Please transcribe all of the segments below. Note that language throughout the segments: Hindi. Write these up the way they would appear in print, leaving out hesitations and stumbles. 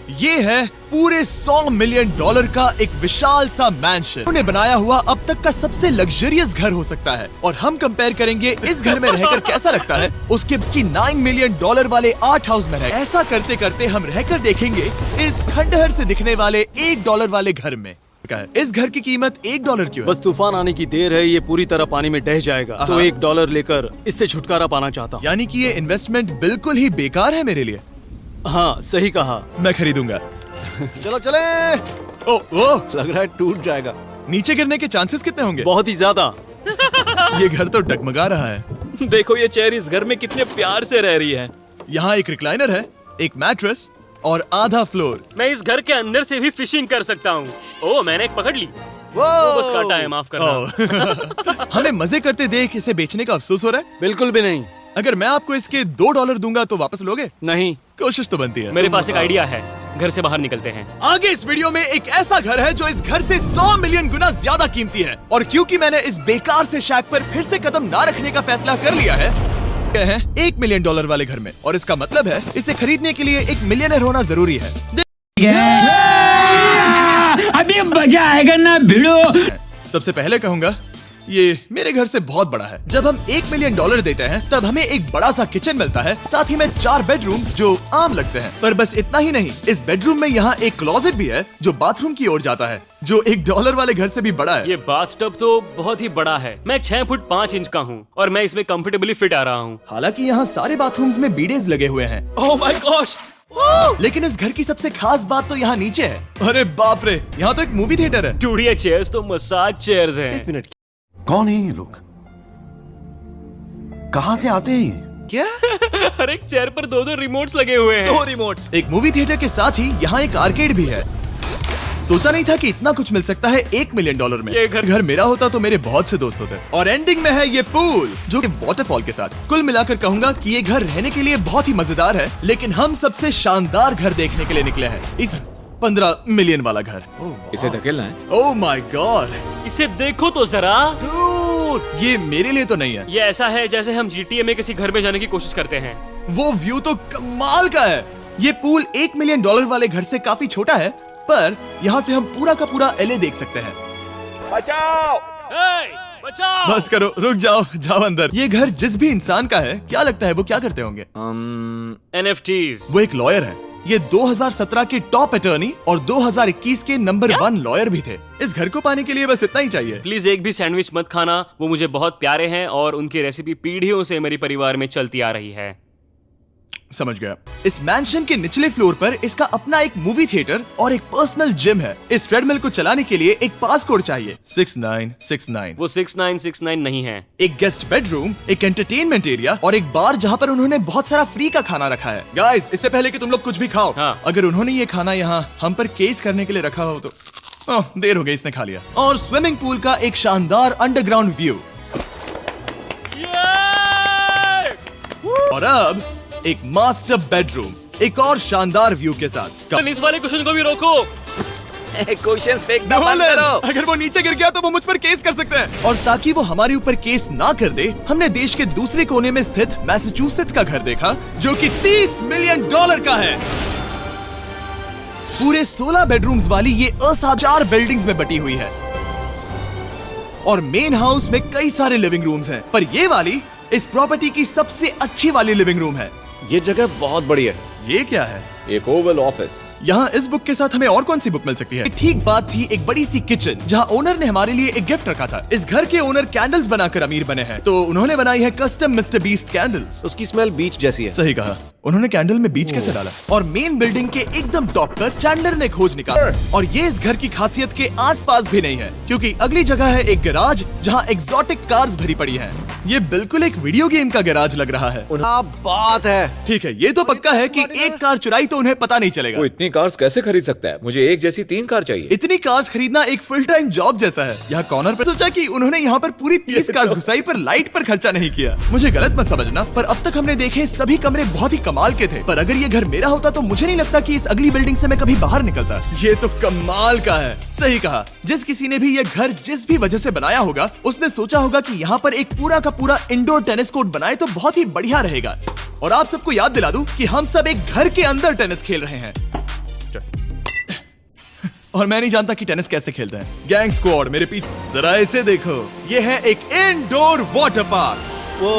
ये है पूरे $100 मिलियन का एक विशाल सा मैंशन। उन्होंने बनाया हुआ अब तक का सबसे लग्जरियस घर हो सकता है और हम कंपेयर करेंगे इस घर में रहकर कैसा लगता है उसके $9 मिलियन वाले आर्ट हाउस में। ऐसा करते करते हम रहकर देखेंगे इस खंडहर से दिखने वाले $1 वाले घर में। इस घर की कीमत $1 क्यों है? बस तूफान आने की देर है, ये पूरी तरह पानी में ढह जाएगा, तो $1 लेकर इससे छुटकारा पाना चाहता हूँ। यानी कि ये इन्वेस्टमेंट बिल्कुल ही बेकार है मेरे लिए। हाँ सही कहा। मैं खरीदूंगा। चलो चले। लग रहा है टूट जाएगा। नीचे गिरने के चांसेस कितने होंगे? बहुत ही ज्यादा। ये घर तो डगमगा रहा है। देखो ये चेयर इस घर में कितने प्यार से रह रही है। यहाँ एक रिक्लाइनर है, एक मैट्रेस और आधा फ्लोर। मैं इस घर के अंदर से भी फिशिंग कर सकता हूँ। ओह मैंने एक पकड़ ली। बस काटा है, माफ करना। हमें मजे करते देख इसे बेचने का अफसोस हो रहा है? बिल्कुल भी नहीं। अगर मैं आपको इसके $2 दूंगा तो वापस लोगे? नहीं। कोशिश तो बनती है। मेरे पास एक आइडिया है, घर से बाहर निकलते हैं। आगे इस वीडियो में एक ऐसा घर है जो इस घर से 100 मिलियन गुना ज्यादा कीमती है, और क्योंकि मैंने इस बेकार से शैक पर फिर से कदम ना रखने का फैसला कर लिया है $1 मिलियन वाले घर में, और इसका मतलब है इसे खरीदने के लिए एक मिलियनर होना जरूरी है। अभी मजा आएगा ना भिड़ो। सबसे पहले कहूंगा ये मेरे घर से बहुत बड़ा है। जब हम $1 मिलियन देते हैं तब हमें एक बड़ा सा किचन मिलता है, साथ ही में 4 बेडरूम्स जो आम लगते हैं। पर बस इतना ही नहीं, इस बेडरूम में यहाँ एक क्लोजेट भी है जो बाथरूम की ओर जाता है, जो $1 वाले घर से भी बड़ा है। ये बाथटब तो बहुत ही बड़ा है। मैं 6 फुट 5 इंच का हूँ और मैं इसमें कंफर्टेबली फिट आ रहा हूँ। हालांकि यहाँ सारे बाथरूम्स में बीडेज लगे हुए हैं। Oh my gosh! लेकिन इस घर की सबसे खास बात तो यहाँ नीचे है। अरे बाप रे, यहाँ तो एक मूवी थिएटर है। चूड़िया चेयर्स तो मसाज चेयर्स हैं। 1 मिनट, कौन है ये लोग? कहाँ से आते हैं ये? क्या? हर एक चेयर पर 2 रिमोट्स लगे हुए हैं। 2 रिमोट्स। एक मूवी थिएटर के साथ ही यहाँ एक आर्केड भी है। सोचा नहीं था कि इतना कुछ मिल सकता है $1 मिलियन में। ये घर मेरा होता तो मेरे बहुत से दोस्त होते। और एंडिंग में है ये पूल जो कि वाटरफॉल के साथ। कुल मिलाकर कहूंगा कि ये घर रहने के लिए बहुत ही मजेदार है, लेकिन हम सबसे शानदार घर देखने के लिए निकले हैं, इस 15 मिलियन वाला घर। इसे धकेलना है? ओह माय गॉड, इसे देखो तो जरा। ये मेरे लिए तो नहीं है। ये ऐसा है जैसे हम GTA में किसी घर में जाने की कोशिश करते हैं। वो व्यू तो कमाल का है। ये पूल $1 मिलियन वाले घर से काफी छोटा है, पर यहाँ से हम पूरा का पूरा LA देख सकते हैं। बचाओ! बचाओ! बस करो, रुक जाओ, जाओ अंदर। ये घर जिस भी इंसान का है, क्या लगता है वो क्या करते होंगे? NFTs। वो एक लॉयर है। ये 2017 के टॉप अटर्नी और 2021 के नंबर 1 लॉयर भी थे। इस घर को पाने के लिए बस इतना ही चाहिए। प्लीज एक भी सैंडविच मत खाना, वो मुझे बहुत प्यारे हैं और उनकी रेसिपी पीढ़ियों से मेरे परिवार में चलती आ रही है। समझ गया। इस मैंशन के निचले फ्लोर पर इसका अपना एक मूवी थिएटर और एक पर्सनल जिम है। इस ट्रेडमिल को चलाने के लिए एक पास कोड चाहिए, 6969। वो 6969 नहीं है। एक गेस्ट बेडरूम, एक एंटरटेनमेंट एरिया और एक बार जहाँ पर उन्होंने बहुत सारा फ्री का खाना रखा है। गाइस, इससे पहले कि तुम लोग कुछ भी खाओ, अगर उन्होंने ये खाना यहाँ हम पर केस करने के लिए रखा हो तो देर हो गई, इसने खा लिया। और स्विमिंग पूल का एक शानदार अंडरग्राउंड व्यू। और अब एक मास्टर बेडरूम एक और शानदार व्यू के साथ। इस वाले क्वेश्चन को भी रोको। क्वेश्चंस फेंकना बंद करो। अगर वो नीचे गिर गया तो वो मुझ पर केस कर सकते हैं। और ताकि वो हमारे ऊपर केस ना कर दे, हमने देश के दूसरे कोने में स्थित मैसाचुसेट्स का घर देखा, जो कि $30 मिलियन का है। पूरे 16 बेडरूम्स वाली ये असाधारण बिल्डिंग्स में बटी हुई है और मेन हाउस में कई सारे लिविंग रूम्स हैं, पर ये वाली इस प्रॉपर्टी की सबसे अच्छी वाली लिविंग रूम है। ये जगह बहुत बड़ी है। ये क्या है? एक ओवल ऑफिस। यहाँ इस बुक के साथ हमें और कौन सी बुक मिल सकती है? ठीक बात थी, एक बड़ी सी किचन जहाँ ओनर ने हमारे लिए एक गिफ्ट रखा था। इस घर के ओनर कैंडल्स बनाकर अमीर बने हैं, तो उन्होंने बनाई है कस्टम मिस्टर बीस्ट कैंडल्स। उसकी स्मेल बीच जैसी है। सही कहा, उन्होंने कैंडल में बीच कैसे डाला? और मेन बिल्डिंग के एकदम टॉप पर चैंडलर ने खोज निकाला। और ये इस घर की खासियत के आसपास भी नहीं है, क्योंकि अगली जगह है एक गैराज जहाँ एग्जॉटिक कार्स भरी पड़ी हैं। ये बिल्कुल एक वीडियो गेम का गैराज लग रहा है। क्या बात है। ठीक है, ये तो पक्का है कि एक कार चुराई तो उन्हें पता नहीं चलेगा। वो इतनी कार्स कैसे खरीद सकता है? मुझे एक जैसी 3 कार चाहिए। इतनी कार्स खरीदना एक फुल टाइम जॉब जैसा है। यहाँ कॉर्नर पर सोचा कि उन्होंने यहाँ पर पूरी 30 कार्स घुसाई, पर लाइट पर खर्चा नहीं किया। मुझे गलत मत समझना, पर अब तक हमने देखे सभी कमरे बहुत ही कमाल के थे। पर अगर ये घर मेरा होता तो मुझे नहीं लगता कि इस अगली बिल्डिंग से मैं कभी बाहर निकलता। ये तो कमाल का है। सही कहा, जिस किसी ने भी ये घर जिस भी वजह से बनाया होगा, उसने सोचा होगा कि यहाँ पर एक पूरा का पूरा इंडोर टेनिस कोर्ट बनाए तो बहुत ही बढ़िया रहेगा। और आप सबको याद दिला दूं कि हम सब एक घर के अंदर टेनिस खेल रहे हैं। और मैं नहीं जानता कि टेनिस कैसे खेलते हैं। गैंग स्क्वाड मेरे पीछे, जरा इसे देखो, ये है एक इंडोर वाटर पार्क। वो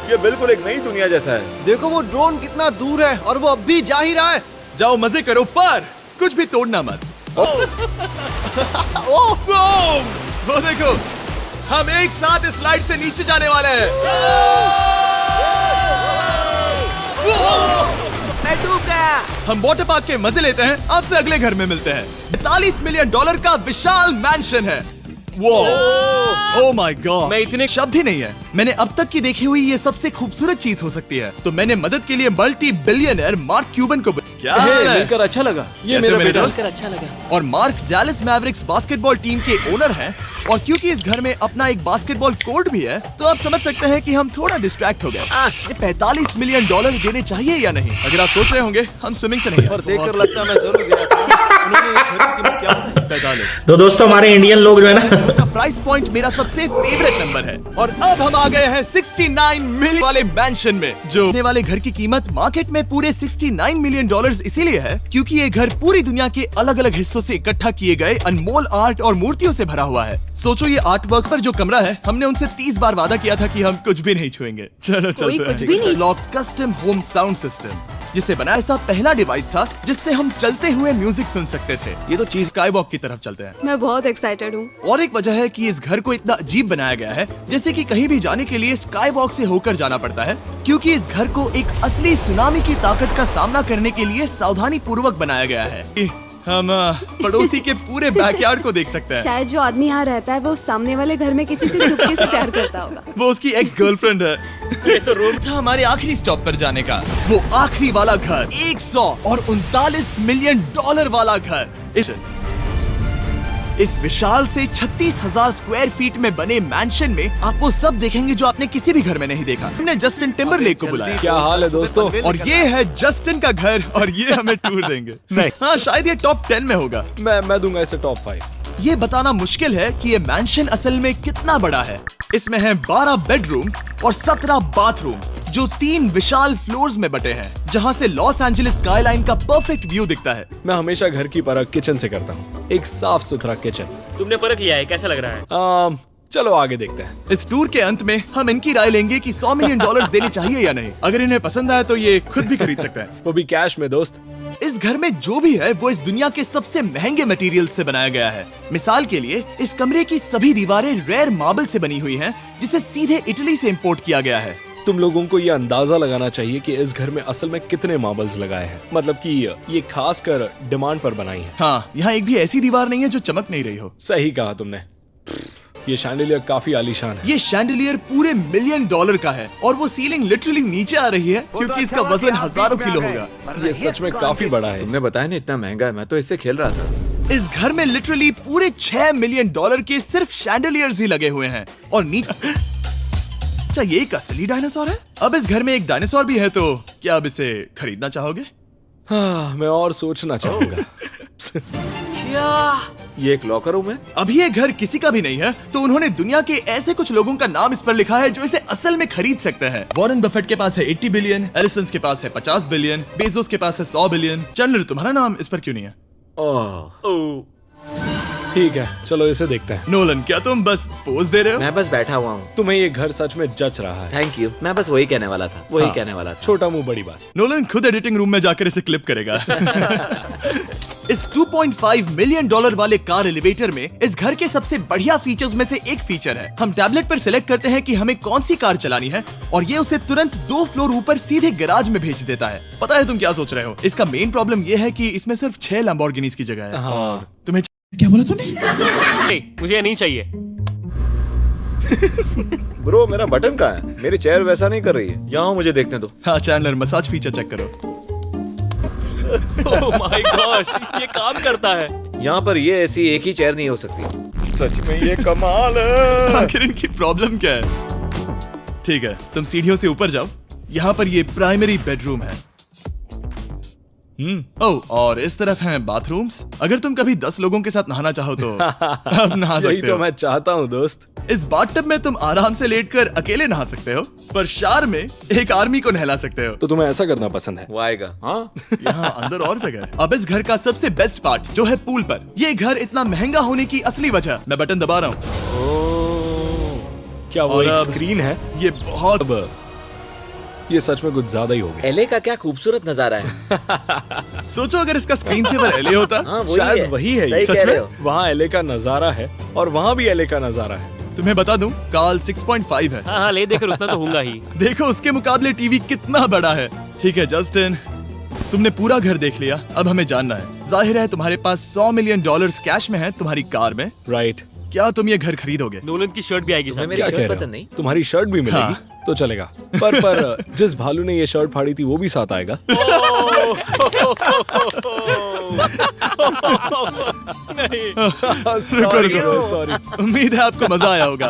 ये बिल्कुल एक नई दुनिया जैसा है। देखो वो ड्रोन कितना दूर है और वो अब भी जा ही रहा है। जाओ मजे करो, पर कुछ भी तोड़ना मत। ओह वो देखो, हम एक साथ इस स्लाइड से नीचे जाने वाले हैं। मैं डूब गया। हम वाटर पार्क के मजे लेते हैं, आपसे अगले घर में मिलते हैं। $45 मिलियन का विशाल मैंशन है। वो ओह माय गॉड, मैं इतने शब्द ही नहीं है। मैंने अब तक की देखी हुई ये सबसे खूबसूरत चीज हो सकती है। तो मैंने मदद के लिए मल्टी बिलियनर मार्क क्यूबन को क्या हे, हाल है? मिलकर अच्छा लगा। ये कैसे मेरा मेरे बेटा दोस्त? अच्छा लगा। और mark Dallas Mavericks basketball team के ओनर हैं। और क्योंकि इस घर में अपना एक बास्केटबॉल कोर्ट भी है, तो आप समझ सकते हैं कि हम थोड़ा डिस्ट्रैक्ट हो गए। $45 मिलियन देने चाहिए या नहीं? अगर आप सोच रहे होंगे हम स्विमिंग से नहीं पर देखकर लगता है मैं जरूर गया था। उन्होंने इस घर की कीमत क्या बताई? 45। तो दोस्तों हमारे इंडियन लोग जो है ना उसका प्राइस पॉइंट मेरा सबसे फेवरेट नंबर है। और अब हम आ गए हैं 69 मिलियन वाले मैंशन में, जो होने वाले घर की कीमत मार्केट में पूरे $69 मिलियन इसीलिए है क्योंकि ये घर पूरी दुनिया के अलग अलग हिस्सों से इकट्ठा किए गए अनमोल आर्ट और मूर्तियों से भरा हुआ है। सोचो ये आर्ट वर्क पर जो कमरा है, हमने उनसे 30 बार वादा किया था कि हम कुछ भी नहीं छुएंगे। चलो कोई चलते कुछ भी नहीं। Lock custom home sound system, जिसे बनाया ऐसा पहला डिवाइस था जिससे हम चलते हुए म्यूजिक सुन सकते थे। ये तो चीज स्काई वॉक की तरफ चलते हैं। मैं बहुत एक्साइटेड हूँ। और एक वजह है कि इस घर को इतना अजीब बनाया गया है, जैसे कि कहीं भी जाने के लिए स्काई वॉक से होकर जाना पड़ता है, क्योंकि इस घर को एक असली सुनामी की ताकत का सामना करने के लिए सावधानी पूर्वक बनाया गया है। हम पड़ोसी के पूरे बैकयार्ड को देख सकते हैं। शायद जो आदमी यहाँ रहता है वो उस सामने वाले घर में किसी से चुपके से प्यार करता होगा। वो उसकी एक्स गर्लफ्रेंड है। ये तो रोड था हमारे आखिरी स्टॉप पर जाने का, वो आखिरी वाला घर, 139 मिलियन वाला घर। इस विशाल से 36,000 स्क्वायर फीट में बने मैंशन में आप वो सब देखेंगे जो आपने किसी भी घर में नहीं देखा। हमने जस्टिन टिम्बरलेक को बुलाया। क्या हाल है दोस्तों? और ये है जस्टिन का घर और ये हमें टूर देंगे। नहीं। हाँ, शायद ये टॉप 10 में होगा। मैं दूंगा इसे टॉप 5। ये बताना मुश्किल है कि ये मैंशन असल में कितना बड़ा है। इसमें हैं 12 बेडरूम्स और 17 बाथरूम्स, जो 3 विशाल फ्लोर्स में बटे हैं, जहां से लॉस एंजलिस स्काईलाइन का परफेक्ट व्यू दिखता है। मैं हमेशा घर की परख किचन से करता हूँ। एक साफ सुथरा किचन। तुमने परख लिया है, कैसा लग रहा है? चलो आगे देखते हैं। इस टूर के अंत में हम इनकी राय लेंगे कि $100 मिलियन देने चाहिए या नहीं। अगर इन्हें पसंद आया तो ये खुद भी खरीद सकते हैं। वो भी कैश में दोस्त। इस घर में जो भी है वो इस दुनिया के सबसे महंगे मटेरियल से बनाया गया है। मिसाल के लिए इस कमरे की सभी दीवारें रेयर मार्बल से बनी हुई हैं, जिसे सीधे इटली से इंपोर्ट किया गया है। तुम लोगों को ये अंदाजा लगाना चाहिए कि इस घर में असल में कितने मार्बल्स लगाए हैं। मतलब कि ये खास कर डिमांड पर बनाई है। हाँ, यहाँ एक भी ऐसी दीवार नहीं है जो चमक नहीं रही हो। सही कहा तुमने। ये शैंडिलियर काफी आलीशान है। ये शैंडिलियर पूरे $1 मिलियन का है और वो सीलिंग लिटरली नीचे आ रही है क्योंकि इसका वजन हजारों किलो होगा। ये सच में काफी बड़ा है। तुमने बताया ना इतना महंगा है, मैं तो इससे खेल रहा था। इस घर में लिटरली पूरे $6 मिलियन के सिर्फ शैंडिलियर्स ही लगे हुए हैं। और नीचे क्या ये एक असली डायनासोर है? अब इस घर में एक डायनासोर भी है, तो क्या अब इसे खरीदना चाहोगे? हाँ, मैं और सोचना चाहूंगा। ये एक लॉकर रूम है। अभी ये घर किसी का भी नहीं है, तो उन्होंने दुनिया के ऐसे कुछ लोगों का नाम इस पर लिखा है जो इसे असल में खरीद सकते हैं। वॉरेन बफेट के पास है 80 बिलियन, एलिसन के पास है 50 बिलियन, बेजोस के पास है 100 बिलियन। चैंडलर, तुम्हारा नाम इस पर क्यों नहीं है? ओह, ठीक है, चलो इसे देखते हैं। नोलन, क्या तुम बस पोज दे रहे हो? मैं बस बैठा हुआ हूँ। तुम्हें ये घर सच में जच रहा है। Thank you. मैं बस वही कहने वाला था, वही कहने वाला था। छोटा मुंह बड़ी बात। नोलन खुद एडिटिंग रूम में जाकर इसे क्लिप करेगा। इस $2.5 मिलियन वाले कार एलिवेटर में इस घर के सबसे बढ़िया फीचर्स में से एक फीचर है। हम टैबलेट पर सिलेक्ट करते हैं कि हमें कौन सी कार चलानी है और ये उसे तुरंत 2 फ्लोर ऊपर सीधे गैराज में भेज देता है। पता है तुम क्या सोच रहे हो? इसका मेन प्रॉब्लम ये है कि इसमें सिर्फ 6 लैम्बोर्गिनीज की जगह है। हाँ। तुम्हें क्या बोला तूने? नहीं, मुझे ये नहीं चाहिए। ब्रो, मेरा बटन कहाँ है? मेरी चेयर वैसा नहीं कर रही है। यहाँ मुझे देखने दो। हाँ चैंडलर, मसाज फीचर चेक करो। ओह माय गॉश, ये काम करता है। यहाँ पर ये ऐसी एक ही चेयर नहीं हो सकती। सच में ये कमाल है। आखिर इनकी प्रॉब्लम क्या है? ठीक है, तुम सीढ़ियों से ऊपर जाओ। यहाँ पर ये प्राइमरी बेडरूम है। ओह, और इस तरफ हैं बाथरूम्स। अगर तुम कभी 10 लोगों के साथ नहाना चाहो तो अब नहा यही सकते तो हो। मैं चाहता हूँ दोस्त। इस बाथटब में तुम आराम से लेटकर अकेले नहा सकते हो, पर शार में एक आर्मी को नहला सकते हो। तो तुम्हें ऐसा करना पसंद है? वो आएगा। हाँ यहाँ अंदर और जगह है। अब इस घर का सबसे बेस्ट पार्ट जो है पूल पर। ये घर इतना महंगा होने की असली वजह, मैं बटन दबा रहा हूँ। क्या वो और एक अब- स्क्रीन है? ये बहुत अब ये सच में कुछ ज्यादा ही हो गया। एले का क्या खूबसूरत नजारा है। सोचो अगर इसका स्क्रीन सेवर एलए होता। हाँ वही शायद है। वही है ये। सही सच कह में? रहे हो। वहाँ एले का नजारा है और वहाँ भी एले का नजारा है। तुम्हें बता दूं, काल 6.5 है। हाँ हाँ ले देकर उतना तो होगा ही। देखो उसके मुकाबले टीवी कितना बड़ा है। ठीक है जस्टिन, तुमने पूरा घर देख लिया, अब हमें जानना है। जाहिर है तुम्हारे पास $100 मिलियन कैश में है तुम्हारी कार में। राइट। क्या तुम ये घर खरीदोगे? नोलन की शर्ट भी आएगी तुम्हें साथ। मेरी क्या कह शर्ट रहे पसंद हो? नहीं? तुम्हारी शर्ट भी मिलेगी हाँ। तो चलेगा। पर जिस भालू ने ये शर्ट फाड़ी थी वो भी साथ आएगा। रुको रुको, सॉरी। उम्मीद है आपको मजा आया होगा।